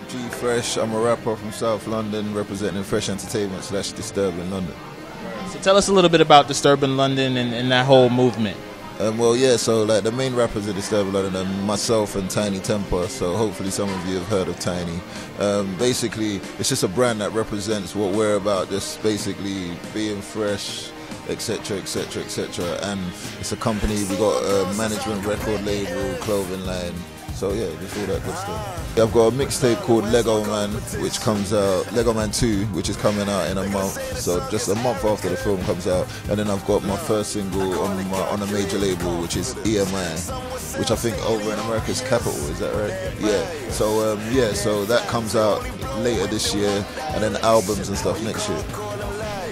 G-Fresh. I'm a rapper from South London representing Fresh Entertainment / Disturbing London. So tell us a little bit about Disturbing London and that whole movement. Well, yeah, so like the main rappers of Disturbing London are myself and Tinie Tempah, so hopefully some of you have heard of Tinie. Basically, it's just a brand that represents what we're about, just basically being fresh, etc, etc, etc. And it's a company, we got a management, record label, clothing line. So yeah, just all that good stuff. I've got a mixtape called Lego Man, which comes out, Lego Man 2, which is coming out in a month. So just a month after the film comes out. And then I've got my first single on a major label, which is EMI, which I think over in America is Capital, is that right? Yeah. So that comes out later this year, and then albums and stuff next year.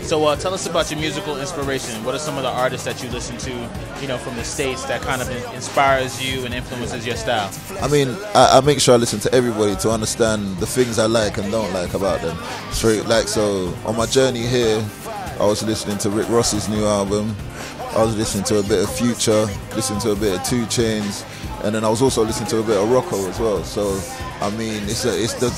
So tell us about your musical inspiration. What are some of the artists that you listen to, from the States that kind of inspires you and influences your style? I mean, I make sure I listen to everybody to understand the things I like and don't like about them. So on my journey here, I was listening to Rick Ross's new album. I was listening to a bit of Future, listening to a bit of 2 Chainz, and then I was also listening to a bit of Rocco as well. So I mean, the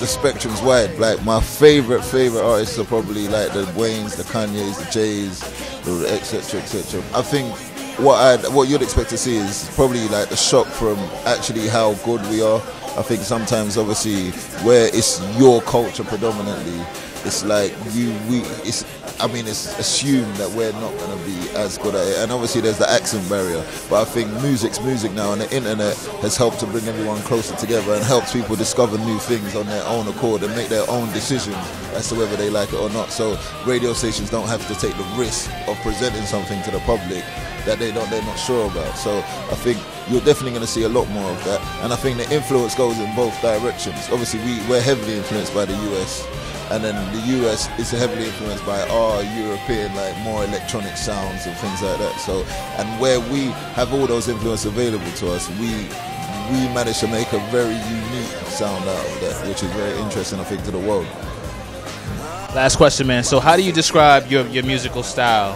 spectrum's wide. Like my favorite artists are probably like the Waynes, the Kanyes, the Jays, the etc, etc. I think what you'd expect to see is probably like the shock from actually how good we are. I think sometimes, obviously, where it's your culture predominantly, it's like it's assumed that we're not going to be as good at it. And obviously there's the accent barrier. But I think music's music now, and the internet has helped to bring everyone closer together and helps people discover new things on their own accord and make their own decisions as to whether they like it or not. So radio stations don't have to take the risk of presenting something to the public that they're not sure about. So I think you're definitely going to see a lot more of that. And I think the influence goes in both directions. Obviously we're heavily influenced by the US, and then the US is heavily influenced by our European, like more electronic sounds and things like that. So, and where we have all those influences available to us, we managed to make a very unique sound out of that, which is very interesting, I think, to the world. Last question, man. So how do you describe your musical style?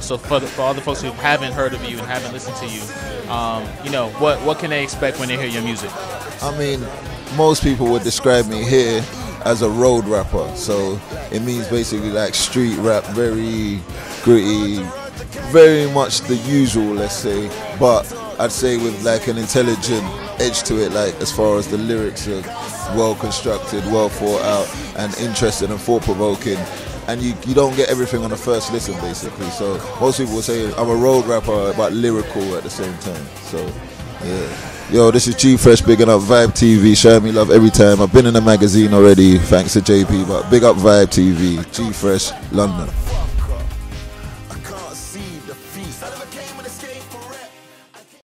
So for all the folks who haven't heard of you and haven't listened to you, what can they expect when they hear your music? I mean, most people would describe me here as a road rapper. So it means basically like street rap, very gritty, very much the usual, let's say, but I'd say with like an intelligent edge to it, like as far as the lyrics are well constructed, well thought out, and interesting and thought-provoking. And you don't get everything on the first listen, basically. So most people will say I'm a road rapper but lyrical at the same time. So yeah. Yo, this is G-Fresh, bigging up Vibe TV, showing me love every time. I've been in the magazine already, thanks to JP, but big up Vibe TV, G-Fresh, London.